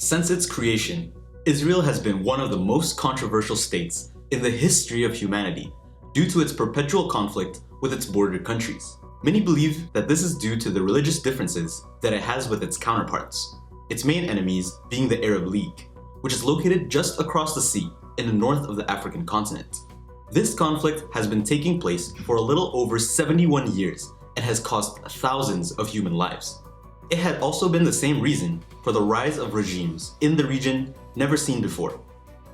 Since its creation, Israel has been one of the most controversial states in the history of humanity due to its perpetual conflict with its border countries. Many believe that this is due to the religious differences that it has with its counterparts, its main enemies being the Arab League, which is located just across the sea in the north of the African continent. This conflict has been taking place for a little over 71 years and has cost thousands of human lives. It had also been the same reason for the rise of regimes in the region never seen before.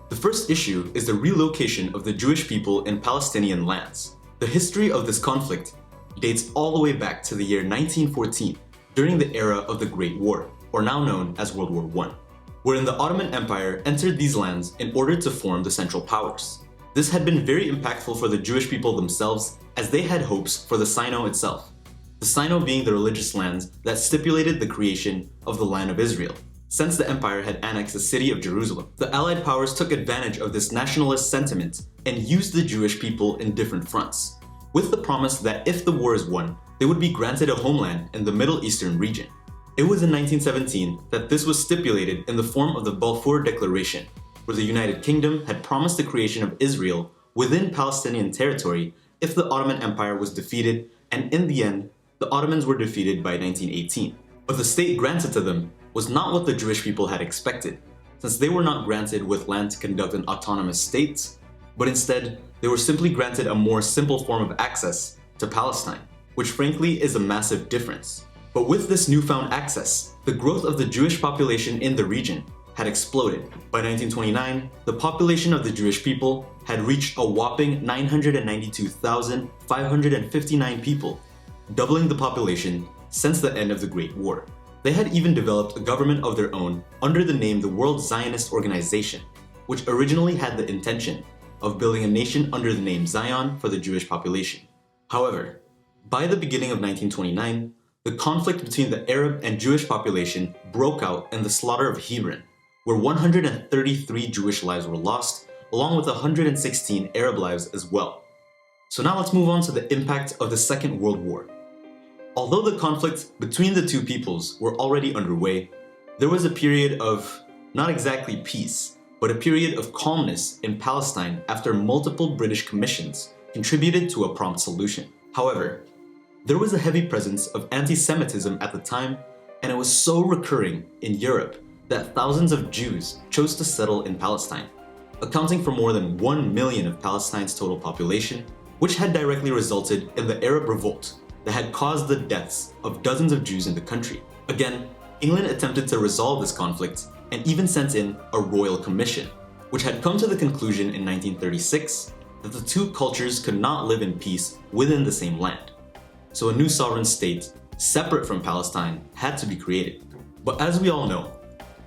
The first issue is the relocation of the Jewish people in Palestinian lands. The history of this conflict dates all the way back to the year 1914, during the era of the Great War, or now known as World War I, wherein the Ottoman Empire entered these lands in order to form the Central Powers. This had been very impactful for the Jewish people themselves, as they had hopes for the Sino itself. The Sino being the religious lands that stipulated the creation of the land of Israel, since the empire had annexed the city of Jerusalem. The Allied powers took advantage of this nationalist sentiment and used the Jewish people in different fronts, with the promise that if the war is won, they would be granted a homeland in the Middle Eastern region. It was in 1917 that this was stipulated in the form of the Balfour Declaration, where the United Kingdom had promised the creation of Israel within Palestinian territory if the Ottoman Empire was defeated, and in the end, the Ottomans were defeated by 1918. But the state granted to them was not what the Jewish people had expected, since they were not granted with land to conduct an autonomous state, but instead, they were simply granted a more simple form of access to Palestine, which frankly is a massive difference. But with this newfound access, the growth of the Jewish population in the region had exploded. By 1929, the population of the Jewish people had reached a whopping 992,559 people, doubling the population since the end of the Great War. They had even developed a government of their own under the name the World Zionist Organization, which originally had the intention of building a nation under the name Zion for the Jewish population. However, by the beginning of 1929, the conflict between the Arab and Jewish population broke out in the slaughter of Hebron, where 133 Jewish lives were lost, along with 116 Arab lives as well. So now let's move on to the impact of the Second World War. Although the conflict between the two peoples were already underway, there was a period of, not exactly peace, but a period of calmness in Palestine after multiple British commissions contributed to a prompt solution. However, there was a heavy presence of anti-Semitism at the time, and it was so recurring in Europe that thousands of Jews chose to settle in Palestine, accounting for more than 1 million of Palestine's total population, which had directly resulted in the Arab Revolt that had caused the deaths of dozens of Jews in the country. Again, England attempted to resolve this conflict and even sent in a royal commission, which had come to the conclusion in 1936 that the two cultures could not live in peace within the same land. So a new sovereign state, separate from Palestine, had to be created. But as we all know,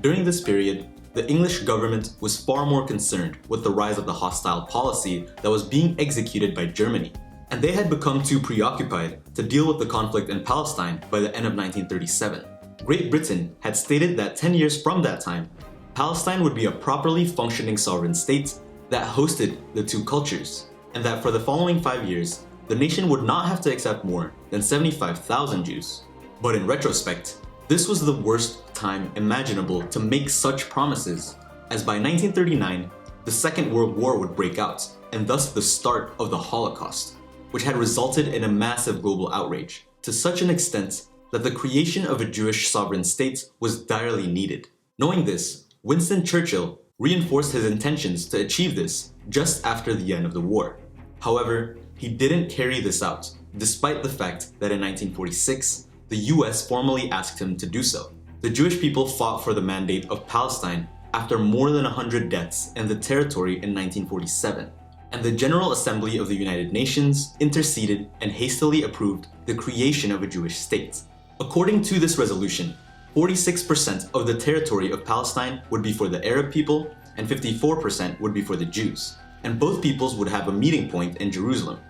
during this period, the English government was far more concerned with the rise of the hostile policy that was being executed by Germany, and they had become too preoccupied to deal with the conflict in Palestine by the end of 1937. Great Britain had stated that 10 years from that time, Palestine would be a properly functioning sovereign state that hosted the two cultures, and that for the following 5 years, the nation would not have to accept more than 75,000 Jews. But in retrospect, this was the worst time imaginable to make such promises, as by 1939, the Second World War would break out, and thus the start of the Holocaust, which had resulted in a massive global outrage, to such an extent that the creation of a Jewish sovereign state was direly needed. Knowing this, Winston Churchill reinforced his intentions to achieve this just after the end of the war. However, he didn't carry this out, despite the fact that in 1946, the US formally asked him to do so. The Jewish people fought for the mandate of Palestine after more than 100 deaths in the territory in 1947, and the General Assembly of the United Nations interceded and hastily approved the creation of a Jewish state. According to this resolution, 46% of the territory of Palestine would be for the Arab people and 54% would be for the Jews, and both peoples would have a meeting point in Jerusalem.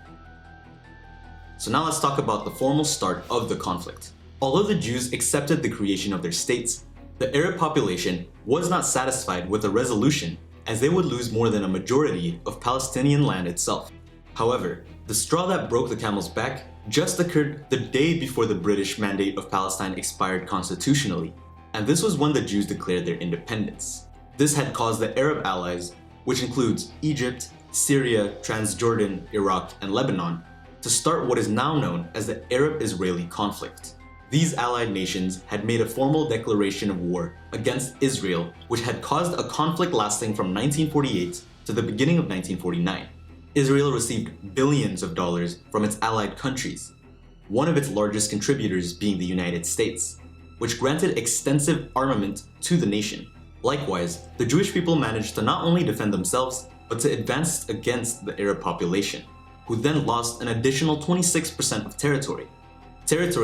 So now let's talk about the formal start of the conflict. Although the Jews accepted the creation of their states, the Arab population was not satisfied with the resolution, as they would lose more than a majority of Palestinian land itself. However, the straw that broke the camel's back just occurred the day before the British mandate of Palestine expired constitutionally, and this was when the Jews declared their independence. This had caused the Arab allies, which includes Egypt, Syria, Transjordan, Iraq, and Lebanon, to start what is now known as the Arab-Israeli Conflict. These allied nations had made a formal declaration of war against Israel, which had caused a conflict lasting from 1948 to the beginning of 1949. Israel received billions of dollars from its allied countries, one of its largest contributors being the United States, which granted extensive armament to the nation. Likewise, the Jewish people managed to not only defend themselves, but to advance against the Arab population, who then lost an additional 26% of territory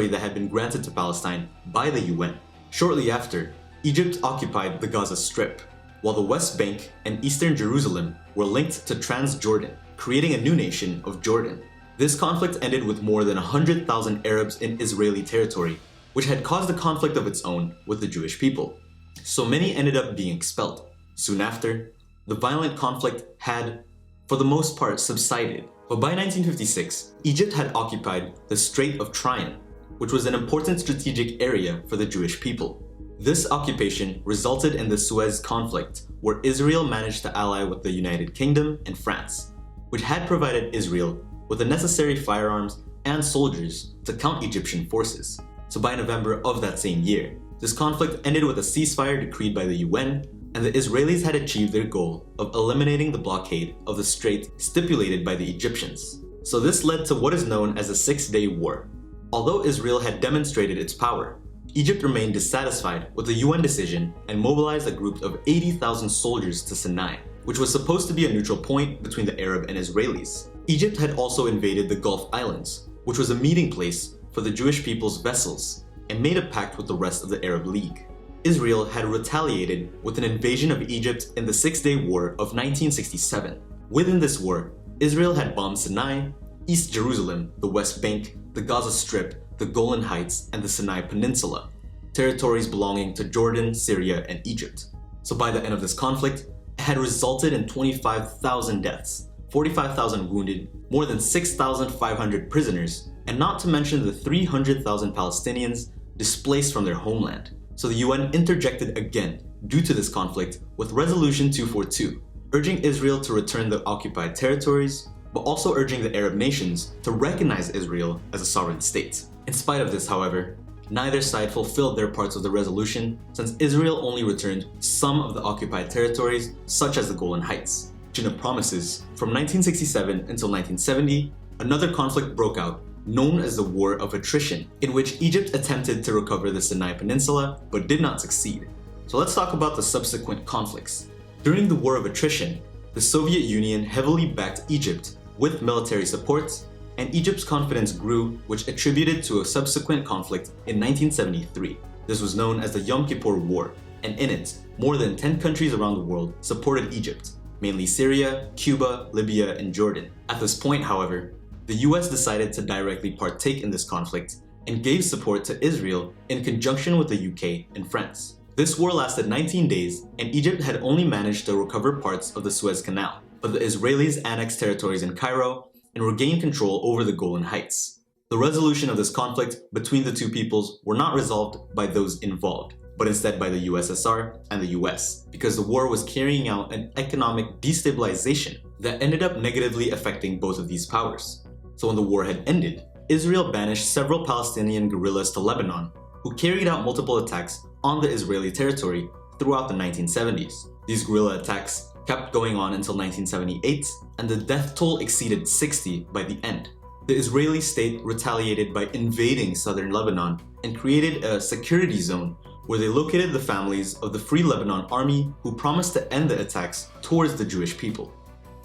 that had been granted to Palestine by the UN. Shortly after, Egypt occupied the Gaza Strip, while the West Bank and Eastern Jerusalem were linked to Transjordan, creating a new nation of Jordan. This conflict ended with more than 100,000 Arabs in Israeli territory, which had caused a conflict of its own with the Jewish people. So many ended up being expelled. Soon after, the violent conflict had, for the most part, subsided. But by 1956, Egypt had occupied the Strait of Tryon, which was an important strategic area for the Jewish people. This occupation resulted in the Suez Conflict, where Israel managed to ally with the United Kingdom and France, which had provided Israel with the necessary firearms and soldiers to counter Egyptian forces. So by November of that same year, this conflict ended with a ceasefire decreed by the UN, and the Israelis had achieved their goal of eliminating the blockade of the strait stipulated by the Egyptians. So this led to what is known as the Six-Day War. Although Israel had demonstrated its power, Egypt remained dissatisfied with the UN decision and mobilized a group of 80,000 soldiers to Sinai, which was supposed to be a neutral point between the Arab and Israelis. Egypt had also invaded the Gulf Islands, which was a meeting place for the Jewish people's vessels, and made a pact with the rest of the Arab League. Israel had retaliated with an invasion of Egypt in the Six-Day War of 1967. Within this war, Israel had bombed Sinai, East Jerusalem, the West Bank, the Gaza Strip, the Golan Heights, and the Sinai Peninsula, territories belonging to Jordan, Syria, and Egypt. So by the end of this conflict, it had resulted in 25,000 deaths, 45,000 wounded, more than 6,500 prisoners, and not to mention the 300,000 Palestinians displaced from their homeland. So the UN interjected again due to this conflict with Resolution 242, urging Israel to return the occupied territories, but also urging the Arab nations to recognize Israel as a sovereign state. In spite of this, however, neither side fulfilled their parts of the resolution, since Israel only returned some of the occupied territories, such as the Golan Heights. In promises, from 1967 until 1970, another conflict broke out, known as the War of Attrition, in which Egypt attempted to recover the Sinai Peninsula but did not succeed. So let's talk about the subsequent conflicts. During the War of Attrition, the Soviet Union heavily backed Egypt with military support, and Egypt's confidence grew, which attributed to a subsequent conflict in 1973. This was known as the Yom Kippur War, and in it, more than 10 countries around the world supported Egypt, mainly Syria, Cuba, Libya, and Jordan. At this point, however, the US decided to directly partake in this conflict and gave support to Israel in conjunction with the UK and France. This war lasted 19 days, and Egypt had only managed to recover parts of the Suez Canal, but the Israelis annexed territories in Cairo and regained control over the Golan Heights. The resolution of this conflict between the two peoples were not resolved by those involved, but instead by the USSR and the US, because the war was carrying out an economic destabilization that ended up negatively affecting both of these powers. So when the war had ended, Israel banished several Palestinian guerrillas to Lebanon, who carried out multiple attacks on the Israeli territory throughout the 1970s. These guerrilla attacks kept going on until 1978, and the death toll exceeded 60 by the end. The Israeli state retaliated by invading southern Lebanon and created a security zone where they located the families of the Free Lebanon Army who promised to end the attacks towards the Jewish people.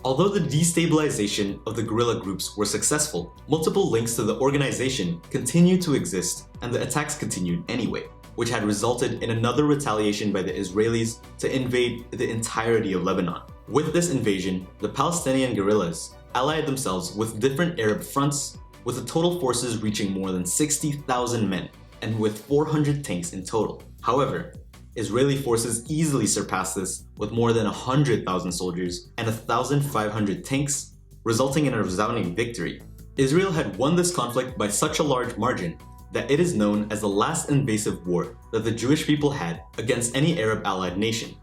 Although the destabilization of the guerrilla groups were successful, multiple links to the organization continued to exist, and the attacks continued anyway, which had resulted in another retaliation by the Israelis to invade the entirety of Lebanon. With this invasion, the Palestinian guerrillas allied themselves with different Arab fronts, with the total forces reaching more than 60,000 men, and with 400 tanks in total. However, Israeli forces easily surpassed this with more than 100,000 soldiers and 1,500 tanks, resulting in a resounding victory. Israel had won this conflict by such a large margin that it is known as the last invasive war that the Jewish people had against any Arab allied nation.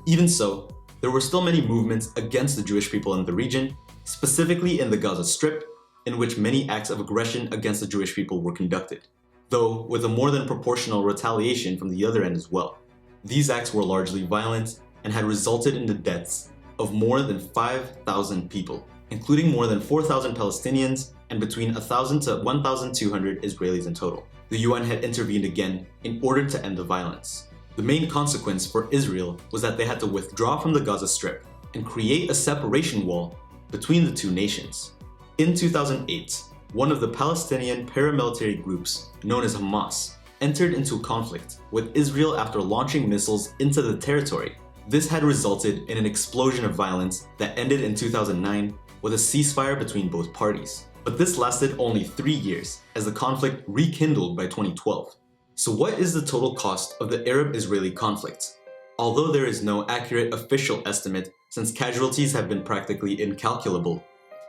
Even so, there were still many movements against the Jewish people in the region, specifically in the Gaza Strip, in which many acts of aggression against the Jewish people were conducted, though with a more than proportional retaliation from the other end as well. These acts were largely violent and had resulted in the deaths of more than 5,000 people, including more than 4,000 Palestinians and between 1,000 to 1,200 Israelis in total. The UN had intervened again in order to end the violence. The main consequence for Israel was that they had to withdraw from the Gaza Strip and create a separation wall between the two nations. In 2008, one of the Palestinian paramilitary groups, known as Hamas, entered into a conflict with Israel after launching missiles into the territory. This had resulted in an explosion of violence that ended in 2009 with a ceasefire between both parties. But this lasted only 3 years, as the conflict rekindled by 2012. So what is the total cost of the Arab-Israeli conflict? Although there is no accurate official estimate, since casualties have been practically incalculable,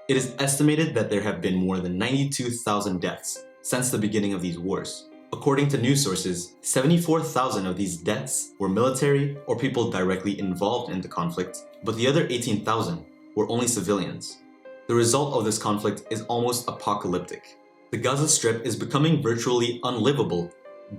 it is estimated that there have been more than 92,000 deaths since the beginning of these wars. According to news sources, 74,000 of these deaths were military or people directly involved in the conflict, but the other 18,000 were only civilians. The result of this conflict is almost apocalyptic. The Gaza Strip is becoming virtually unlivable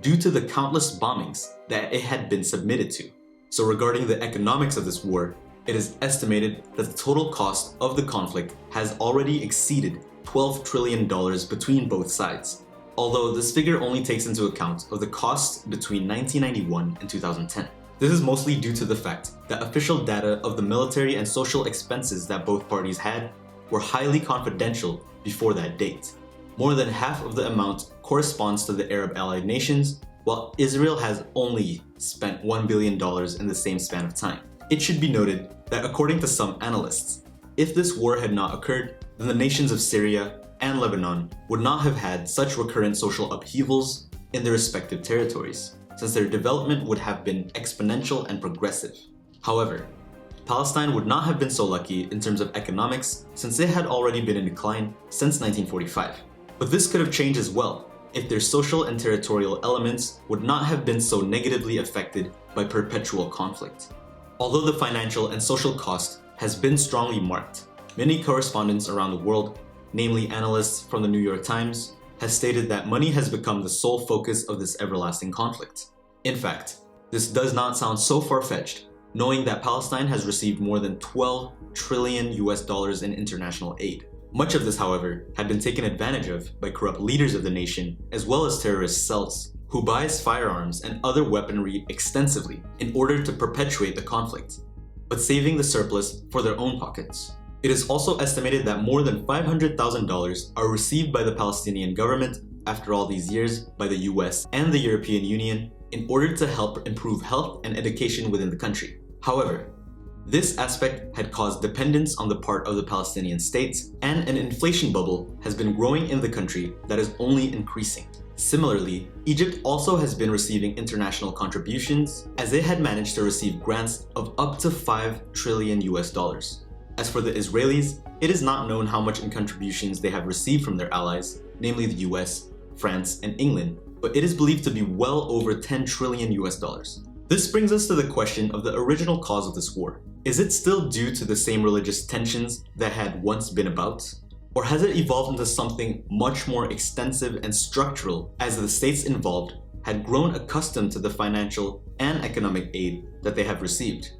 due to the countless bombings that it had been submitted to. So regarding the economics of this war, it is estimated that the total cost of the conflict has already exceeded $12 trillion between both sides, although this figure only takes into account of the costs between 1991 and 2010. This is mostly due to the fact that official data of the military and social expenses that both parties had were highly confidential before that date. More than half of the amount corresponds to the Arab allied nations, while Israel has only spent $1 billion in the same span of time. It should be noted that according to some analysts, if this war had not occurred, then the nations of Syria and Lebanon would not have had such recurrent social upheavals in their respective territories, since their development would have been exponential and progressive. However, Palestine would not have been so lucky in terms of economics, since it had already been in decline since 1945. But this could have changed as well if their social and territorial elements would not have been so negatively affected by perpetual conflict. Although the financial and social cost has been strongly marked, many correspondents around the world, namely analysts from the New York Times, has stated that money has become the sole focus of this everlasting conflict. In fact, this does not sound so far-fetched, knowing that Palestine has received more than $12 trillion in international aid. Much of this, however, had been taken advantage of by corrupt leaders of the nation, as well as terrorist cells, who buys firearms and other weaponry extensively in order to perpetuate the conflict, but saving the surplus for their own pockets. It is also estimated that more than $500,000 are received by the Palestinian government after all these years by the US and the European Union in order to help improve health and education within the country. However, this aspect had caused dependence on the part of the Palestinian states, and an inflation bubble has been growing in the country that is only increasing. Similarly, Egypt also has been receiving international contributions, as it had managed to receive grants of up to $5 trillion. As for the Israelis, it is not known how much in contributions they have received from their allies, namely the US, France, and England, but it is believed to be well over $10 trillion. This brings us to the question of the original cause of this war. Is it still due to the same religious tensions that had once been about? Or has it evolved into something much more extensive and structural, as the states involved had grown accustomed to the financial and economic aid that they have received?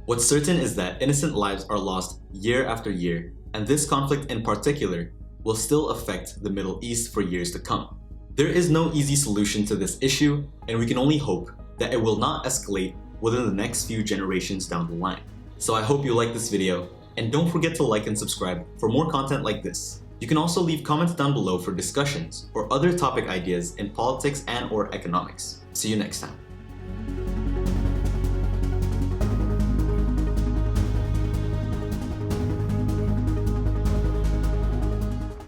What's certain is that innocent lives are lost year after year, and this conflict in particular will still affect the Middle East for years to come. There is no easy solution to this issue, and we can only hope that it will not escalate within the next few generations down the line. So I hope you like this video, and don't forget to like and subscribe for more content like this. You can also leave comments down below for discussions or other topic ideas in politics and/or economics. See you next time.